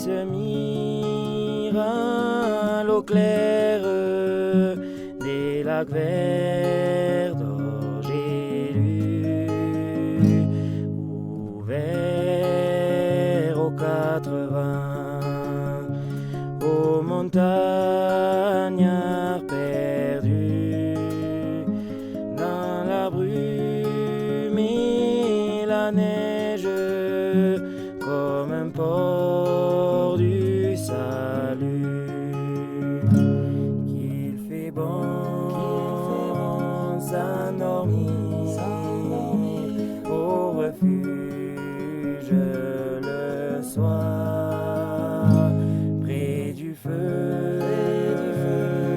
se mire à l'eau claire des lacs verts d'orge élu, ouvert aux 80, aux montagnards perdus dans la brume et la neige, comme un port du salut. Qu'il fait bon s'endormir au refuge le soir, près du feu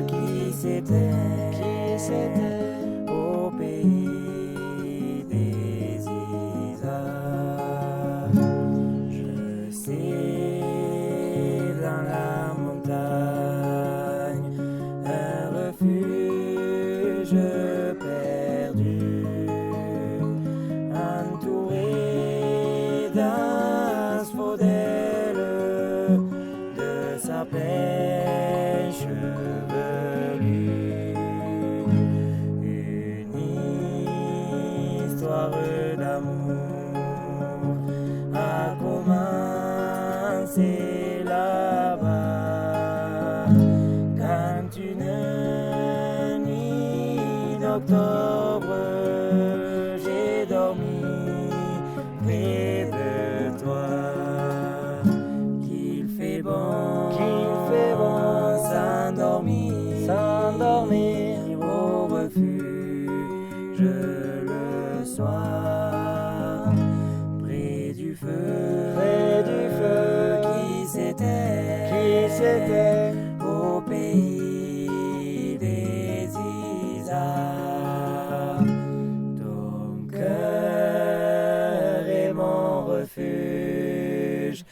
qui s'éteint au pays des Isards. Je sais dans la montagne un refuge perdu, entouré d'asphodèles de sapins chevelus. Une histoire d'amour a commencé là-bas, quand une nuit d'octobre j'ai dormi près de toi. Qu'il fait bon s'endormir au refuge le soir, près du feu qui s'éteint au pays des Isards. Ton cœur est mon refuge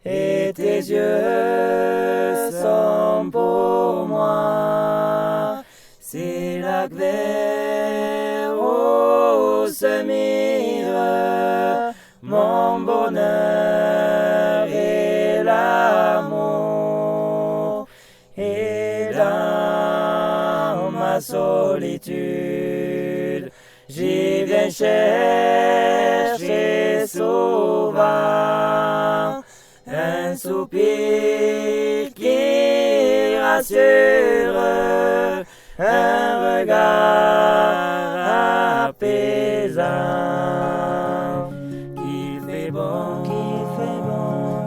et tes yeux sont pour moi ces lacs verts où se mire mon bonheur et l'amour. Et dans ma solitude, j'y viens chercher souvent un soupir qui rassure, un regard apaisant. Qu'il fait bon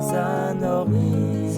s'endormir